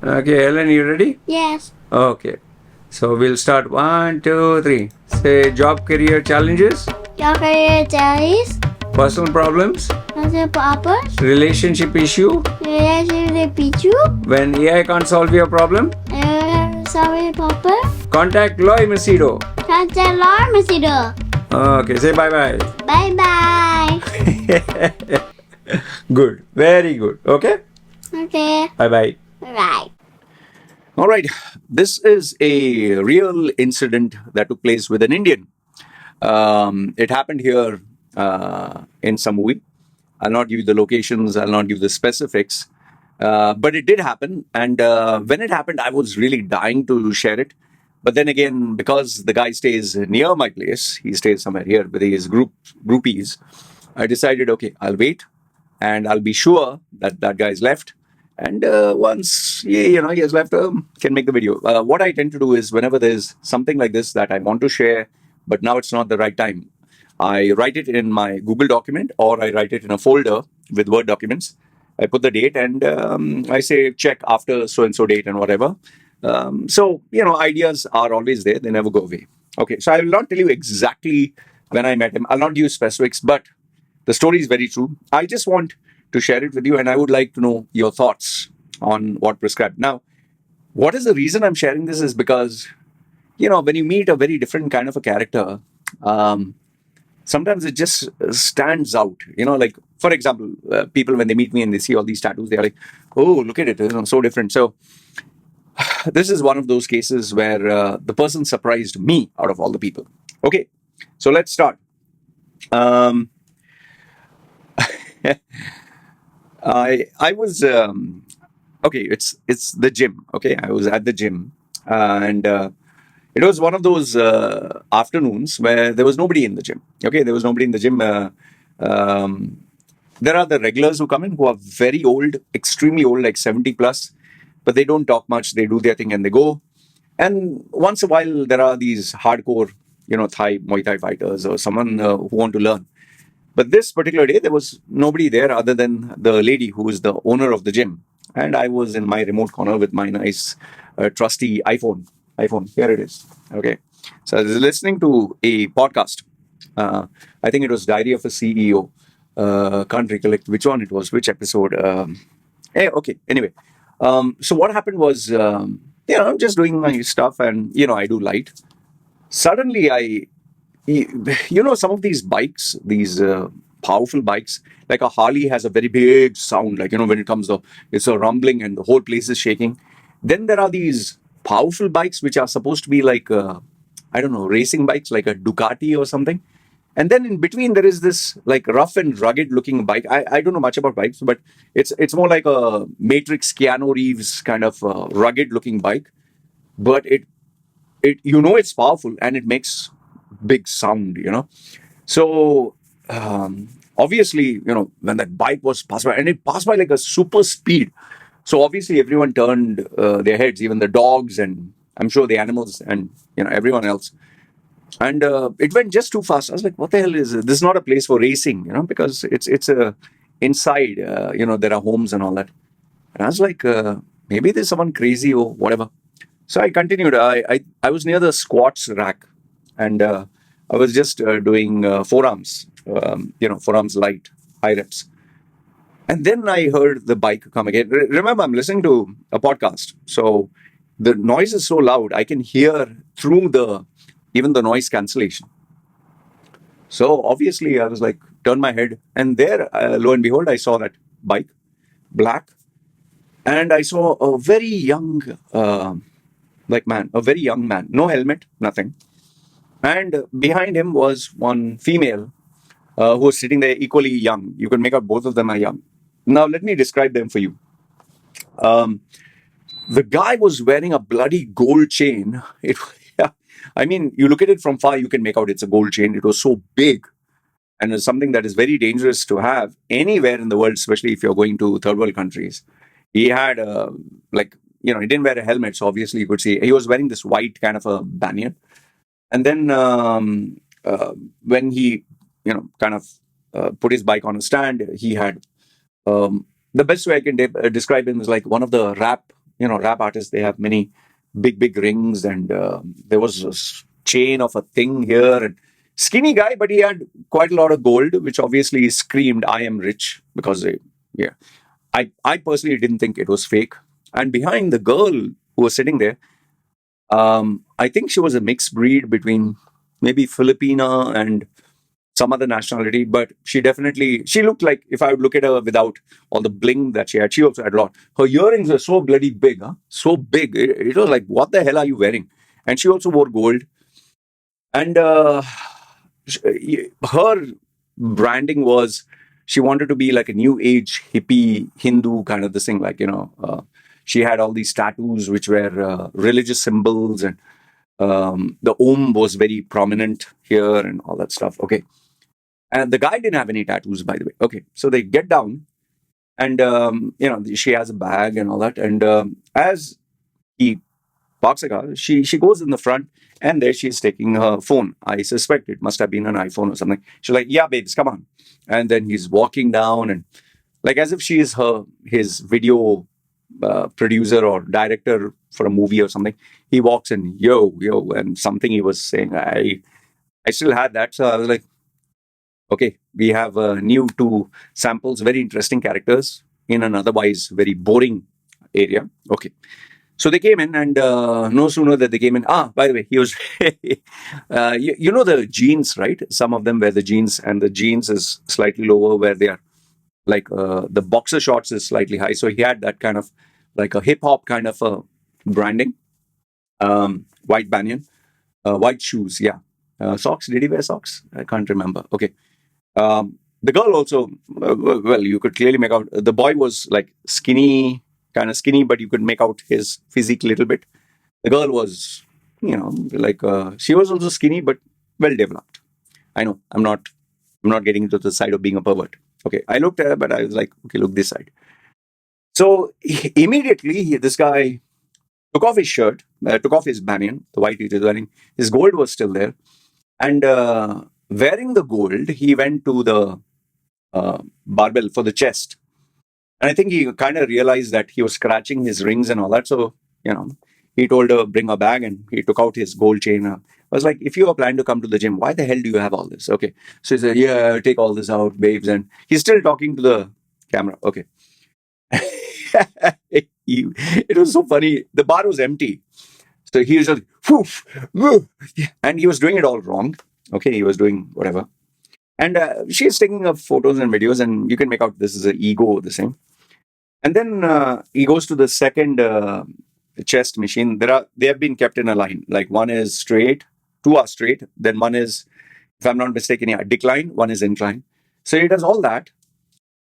Okay, Helen, you ready? Yes. Okay. So we'll start. 1, 2, 3. Say job, career challenges, Your career choice. personal problems, What's your purpose? relationship issue, Relationship issue. when AI can't solve your problem. Sorry, Papa. Contact Loy Machedo. Contact Loy Machedo. Okay, say bye bye. Bye bye. Good, very good. Okay, Okay. bye bye. Right. All right, this is a real incident that took place with an Indian. It happened here in Samui. I'll not give you the locations, I'll not give the specifics, but it did happen. And when it happened, I was really dying to share it. But then again, because the guy stays near my place, he stays somewhere here with his groupies, I decided, okay, I'll wait and I'll be sure that that guy's left. And once he has left, can make the video. What I tend to do is whenever there's something like this that I want to share, but now it's not the right time, I write it in my Google document or I write it in a folder with Word documents. I put the date and I say check after so and so date and whatever. So, ideas are always there, they never go away. Okay, so I will not tell you exactly when I met him, I'll not give specifics, but the story is very true. I just want to share it with you and I would like to know your thoughts on what prescribed. Now, what is the reason I'm sharing this is because, when you meet a very different kind of a character, sometimes it just stands out. Like, for example, people, when they meet me and they see all these tattoos, they're like, oh, look at it, so different. So this is one of those cases where the person surprised me out of all the people. Okay, so let's start. Um, I was okay. It's the gym. Okay, I was at the gym, and it was one of those afternoons where there was nobody in the gym. Okay, there was nobody in the gym. Um, there are the regulars who come in who are very old, extremely old, like 70 plus, but they don't talk much. They do their thing and they go. And once a while, there are these hardcore, Muay Thai fighters or someone who want to learn. But this particular day, there was nobody there other than the lady who is the owner of the gym. And I was in my remote corner with my nice, trusty iPhone. Here it is. Okay. So I was listening to a podcast. I think it was Diary of a CEO. Can't recollect which one it was, which episode. Okay. Anyway. So what happened was, I'm just doing my stuff and, I do light. Suddenly, some of these bikes, these powerful bikes, like a Harley has a very big sound, like, when it comes to, it's a rumbling and the whole place is shaking. Then there are these powerful bikes which are supposed to be like, I don't know, racing bikes, like a Ducati or something. And then in between there is this like rough and rugged looking bike. I don't know much about bikes, but it's more like a Matrix Keanu Reeves kind of rugged looking bike. But it it's powerful and it makes big sound. So obviously, when that bike was passed by, and it passed by like a super speed, so obviously everyone turned their heads, even the dogs and I'm sure the animals and everyone else. And it went just too fast. I was like, what the hell is this? This is not a place for racing, because it's a inside, there are homes and all that. And I was like, maybe there's someone crazy or whatever. So I continued. I was near the squats rack, and I was just doing forearms, forearms light, high reps. And then I heard the bike come again. Remember, I'm listening to a podcast, so the noise is so loud I can hear through even the noise cancellation. So obviously, I was like, turn my head, and there, lo and behold, I saw that bike, black, and I saw a very young, a very young man, no helmet, nothing. And behind him was one female who was sitting there equally young. You can make out both of them are young. Now, let me describe them for you. The guy was wearing a bloody gold chain. I mean, you look at it from far, you can make out it's a gold chain. It was so big. And it's something that is very dangerous to have anywhere in the world, especially if you're going to third world countries. He had he didn't wear a helmet, so obviously you could see he was wearing this white kind of a banyan. And then when he, kind of put his bike on a stand, he had the best way I can describe him is like one of the rap rap artists, they have many big rings, and there was a chain of a thing here, and skinny guy, but he had quite a lot of gold, which obviously screamed, "I am rich," because yeah, I personally didn't think it was fake. And behind the girl who was sitting there, I think she was a mixed breed between maybe Filipina and some other nationality, but she looked like, if I would look at her without all the bling that she had, she also had a lot. Her earrings were so bloody big, huh? So big. It was like, what the hell are you wearing? And she also wore gold. And her branding was, she wanted to be like a new age hippie Hindu kind of this thing, like, she had all these tattoos which were religious symbols, and the Om was very prominent here and all that stuff. Okay. And the guy didn't have any tattoos, by the way. Okay. So they get down, and, she has a bag and all that. And as he parks the car, she goes in the front, and there she's taking her phone. I suspect it must have been an iPhone or something. She's like, "Yeah, babes, come on." And then he's walking down, and like as if she is his video producer or director for a movie or something. He walks in, yo, and something he was saying. I still had that, so I was like, okay, we have new two samples, very interesting characters in an otherwise very boring area. Okay. So they came in, and no sooner that they came in. By the way, he was, you know the jeans, right? Some of them wear the jeans, and the jeans is slightly lower where they are like the boxer shorts is slightly high. So he had that kind of like a hip hop kind of a branding, white banyan, white shoes. Yeah. Socks. Did he wear socks? I can't remember. Okay. The girl also, well, you could clearly make out the boy was like skinny, kind of skinny, but you could make out his physique a little bit. The girl was, like she was also skinny, but well developed. I know I'm not getting into the side of being a pervert. Okay, I looked at her, but I was like, okay, look this side. So immediately, this guy took off his shirt, took off his banyan, the white he was wearing. His gold was still there, and wearing the gold, he went to the barbell for the chest. And I think he kind of realized that he was scratching his rings and all that. So, he told her, bring a bag, and he took out his gold chain. I was like, if you are planning to come to the gym, why the hell do you have all this? Okay. So he said, yeah, take all this out, babes. And he's still talking to the camera. Okay. It was so funny. The bar was empty. So he was just, woof, woof, and he was doing it all wrong. Okay. He was doing whatever. And she's taking up photos and videos, and you can make out this is an ego, the same. And then he goes to the second chest machine. They have been kept in a line. Like one is straight, two are straight. Then one is, if I'm not mistaken, decline. One is incline. So he does all that.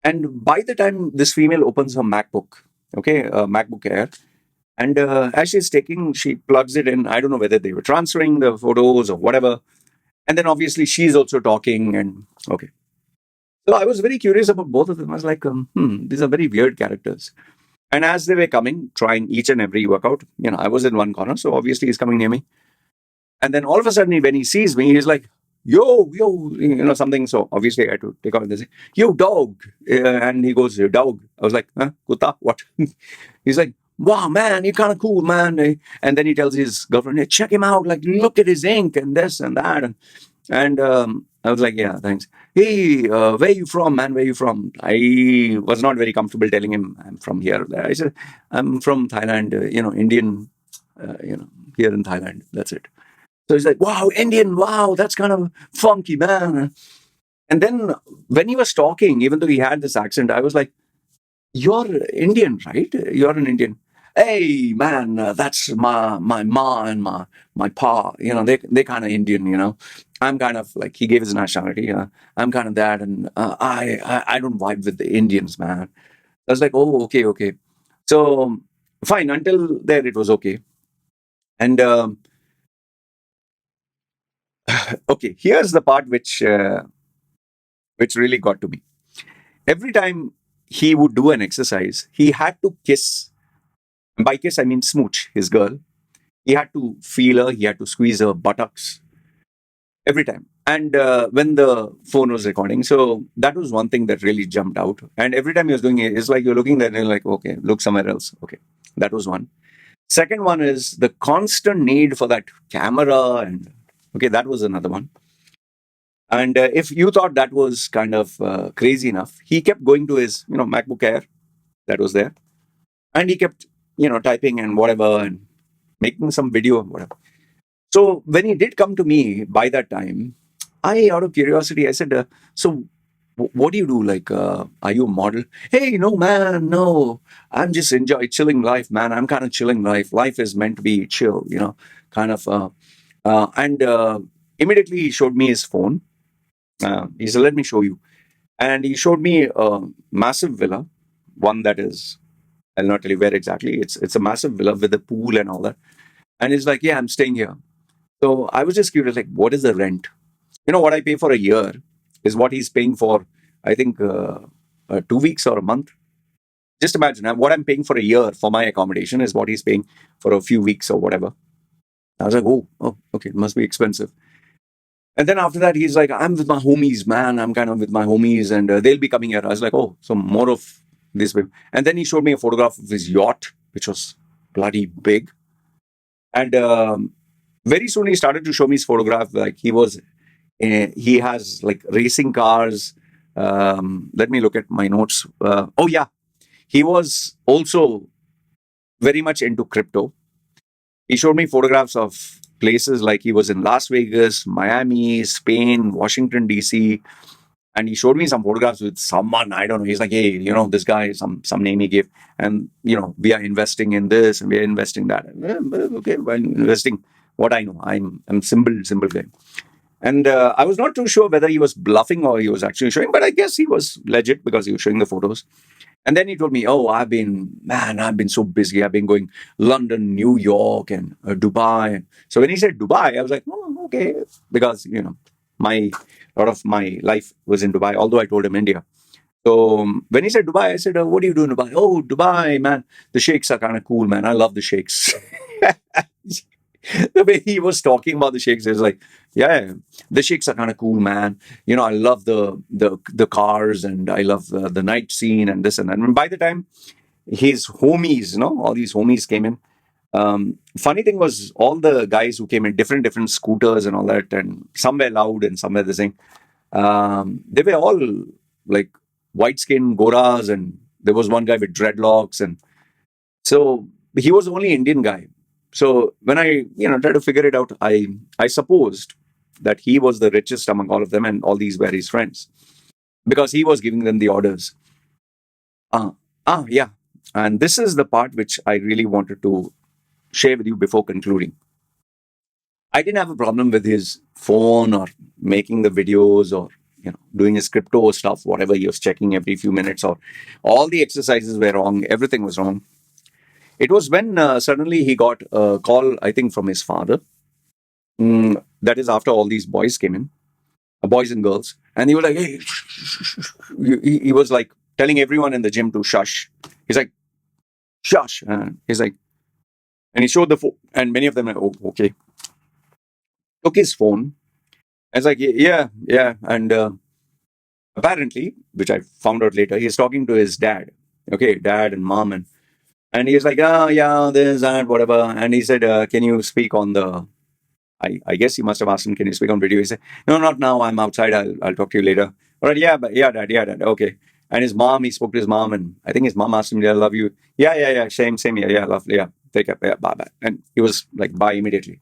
And by the time this female opens her MacBook, MacBook Air, and as she's taking, she plugs it in. I don't know whether they were transferring the photos or whatever. And then obviously she's also talking, and okay. So I was very curious about both of them. I was like, these are very weird characters. And as they were coming, trying each and every workout, I was in one corner, so obviously he's coming near me. And then all of a sudden, when he sees me, he's like, yo, something. So obviously I had to take out this, yo, dog. And he goes, dog. I was like, huh? Kutta? What? He's like, wow, man, you're kind of cool, man. And then he tells his girlfriend, hey, check him out. Like, look at his ink and this and that. And I was like, yeah, thanks. Hey, where you from, man? Where you from? I was not very comfortable telling him I'm from here. I said, I'm from Thailand, Indian, here in Thailand. That's it. So he's like, wow, Indian, wow, that's kind of funky, man. And then when he was talking, even though he had this accent, I was like, you're Indian, right? You're an Indian. Hey, man, that's my ma and my pa. They kind of Indian. I'm kind of like, he gave his nationality. I'm kind of that, and I don't vibe with the Indians, man. I was like, oh, okay. So fine. Until there, it was okay. And okay, here's the part which really got to me. Every time he would do an exercise, he had to kiss. By kiss, I mean smooch his girl. He had to feel her. He had to squeeze her buttocks every time. And when the phone was recording, so that was one thing that really jumped out. And every time he was doing it, it's like you're looking there and you're like, okay, look somewhere else. Okay. That was one. Second one is the constant need for that camera, and okay, that was another one. And if you thought that was kind of crazy enough, he kept going to his, MacBook Air that was there, and he kept, typing and whatever and making some video and whatever. So when he did come to me by that time, out of curiosity, I said, "So, what do you do? Like, are you a model?" Hey, no, man, no. I'm just enjoy chilling life, man. I'm kind of chilling life. Life is meant to be chill, kind of. And immediately he showed me his phone. He said, "Let me show you." And he showed me a massive villa, one that is, I'll not tell you where exactly. It's a massive villa with a pool and all that. And he's like, "Yeah, I'm staying here." So I was just curious, like, what is the rent? What I pay for a year is what he's paying for, I think, 2 weeks or a month. Just imagine what I'm paying for a year for my accommodation is what he's paying for a few weeks or whatever. I was like, oh, okay, it must be expensive. And then after that, he's like, "I'm with my homies, man. I'm kind of with my homies, and they'll be coming here." I was like, "Oh, so more of this." And then he showed me a photograph of his yacht, which was bloody big. And very soon he started to show me his photograph. Like he has like racing cars. Let me look at my notes. Oh yeah, he was also very much into crypto. He showed me photographs of places like he was in Las Vegas, Miami, Spain, Washington D.C., and he showed me some photographs with someone I don't know. He's like, "Hey, this guy, some name he gave, and we are investing in this and we are investing that." Okay, well, investing. What I know, I'm simple guy. And I was not too sure whether he was bluffing or he was actually showing, but I guess he was legit because he was showing the photos. And then he told me, "Oh, I've been so busy. I've been going London, New York, and Dubai." So when he said Dubai, I was like, "Oh, okay," because my a lot of my life was in Dubai. Although I told him India. So when he said Dubai, I said, "What do you do in Dubai?" "Oh, Dubai, man. The sheikhs are kind of cool, man. I love the sheikhs." The way he was talking about the sheikhs is like, "Yeah, the sheikhs are kind of cool, man. I love the cars and I love the night scene and this and that." And by the time his homies, all these homies came in. Funny thing was, all the guys who came in different scooters and all that, and some were loud and some were the same. They were all like white skin goras, and there was one guy with dreadlocks, and so he was the only Indian guy. So when I tried to figure it out, I supposed that he was the richest among all of them, and all these were his friends because he was giving them the orders. Uh, yeah. And this is the part which I really wanted to share with you before concluding. I didn't have a problem with his phone or making the videos or doing his crypto stuff, whatever he was checking every few minutes, or all the exercises were wrong. Everything was wrong. It was when suddenly he got a call, I think, from his father. That is after all these boys came in, boys and girls, and he was like, "Hey," he was like telling everyone in the gym to shush. He's like, "Shush," and he's like, and he showed the phone, and many of them are, "Oh, okay." Took his phone. I was like, "Yeah, yeah," and apparently, which I found out later, he's talking to his dad. Okay, dad and mom, and he's like, "Oh, yeah, this and whatever." And he said, "Can you speak on the?" I guess he must have asked him, "Can you speak on video?" He said, "No, not now. I'm outside. I'll talk to you later." All right, yeah, but yeah, dad, okay. And his mom, he spoke to his mom, and I think his mom asked him, "Yeah, I love you." "Yeah, yeah, yeah, same, yeah, love, yeah, take care, yeah, bye, bye." And he was like, "Bye," immediately.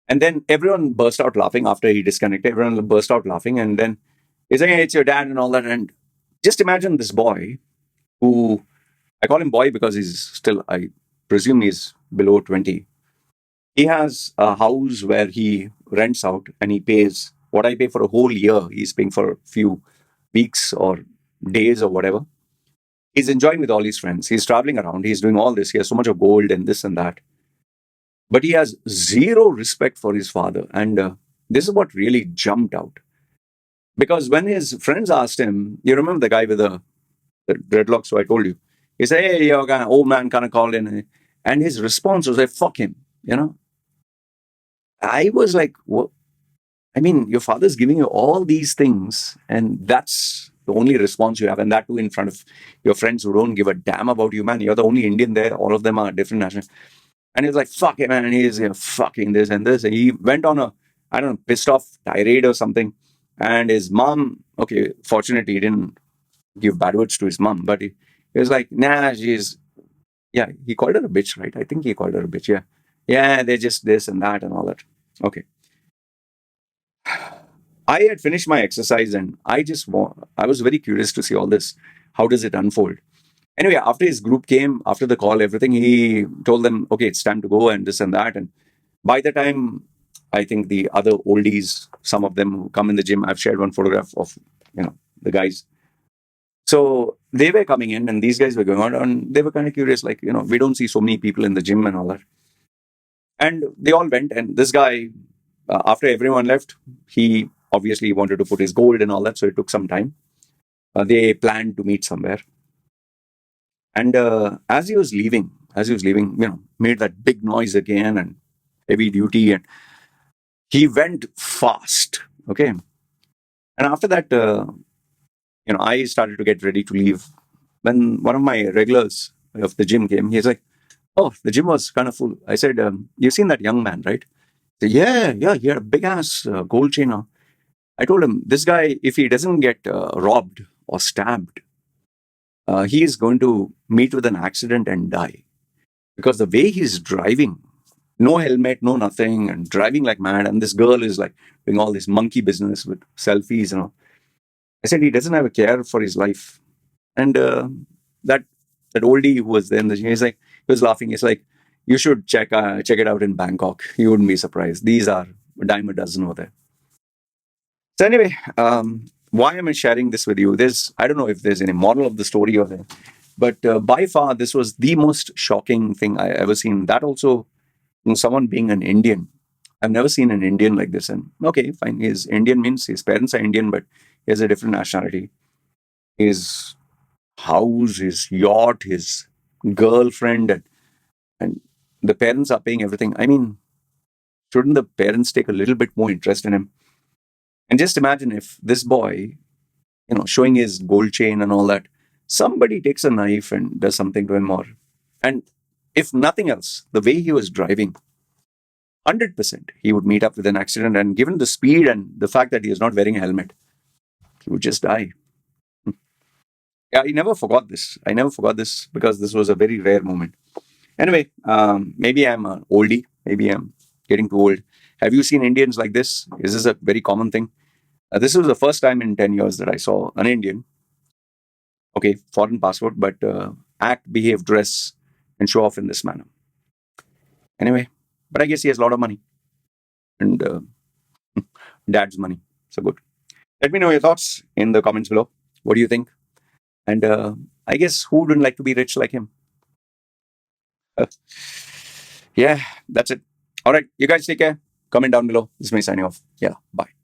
And then everyone burst out laughing after he disconnected. Everyone burst out laughing, and then he's saying, "Hey, it's your dad," and all that. And just imagine this boy who, I call him boy because he's still, I presume he's below 20. He has a house where he rents out and he pays what I pay for a whole year. He's paying for a few weeks or days or whatever. He's enjoying with all his friends. He's traveling around. He's doing all this. He has so much of gold and this and that. But he has zero respect for his father. And this is what really jumped out. Because when his friends asked him, you remember the guy with the dreadlocks who I told you? He said, "Hey, you're kind of old man kind of called in." And his response was like, "Fuck him." I was like, what? I mean, your father's giving you all these things, and that's the only response you have, and that too in front of your friends who don't give a damn about you, man. You're the only Indian there. All of them are different national. And he's like, fuck it, man. And he's fucking this and this. And he went on a, I don't know, pissed off tirade or something. And his mom, okay, fortunately, he didn't give bad words to his mom, but he was like, nah, yeah, he called her a bitch, right? I think he called her a bitch. Yeah. Yeah, they're just this and that and all that. Okay. I had finished my exercise and I was very curious to see all this. How does it unfold? Anyway, after his group came, after the call, everything, he told them, okay, it's time to go and this and that. And by the time, I think the other oldies, some of them who come in the gym, I've shared one photograph of, the guys. So they were coming in and these guys were going on and they were kind of curious, like, we don't see so many people in the gym and all that. And they all went. And this guy, after everyone left, he obviously wanted to put his gold and all that. So it took some time. They planned to meet somewhere. And as he was leaving, made that big noise again and heavy duty. And he went fast. Okay. And after that, I started to get ready to leave. When one of my regulars of the gym came, he's like, oh, the gym was kind of full. I said, you've seen that young man, right? He said, yeah, he had a big ass gold chain on. I told him, this guy, if he doesn't get robbed or stabbed, he is going to meet with an accident and die. Because the way he's driving, no helmet, no nothing, and driving like mad, and this girl is like doing all this monkey business with selfies, I said, he doesn't have a care for his life. And that oldie who was there in the gym, he was laughing. He's like, you should check it out in Bangkok. You wouldn't be surprised. These are a dime a dozen over there. So anyway, why am I sharing this with you? I don't know if there's any moral of the story or there, but by far this was the most shocking thing I ever seen. That also, someone being an Indian, I've never seen an Indian like this. And okay, fine, his Indian means his parents are Indian, but he has a different nationality. His house, his yacht, his girlfriend, and the parents are paying everything. I mean, shouldn't the parents take a little bit more interest in him? And just imagine if this boy, showing his gold chain and all that, somebody takes a knife and does something to him, and if nothing else, the way he was driving, 100% he would meet up with an accident. And given the speed and the fact that he is not wearing a helmet, he would just die. Yeah, I never forgot this. Because this was a very rare moment. Anyway, maybe I'm an oldie. Maybe I'm getting too old. Have you seen Indians like this? Is this a very common thing? This was the first time in 10 years that I saw an Indian, okay, foreign passport, but act, behave, dress, and show off in this manner. Anyway, but I guess he has a lot of money. And dad's money. So good. Let me know your thoughts in the comments below. What do you think? And I guess who wouldn't like to be rich like him? Yeah, that's it. All right, you guys take care. Comment down below. This is me signing off. Yeah, bye.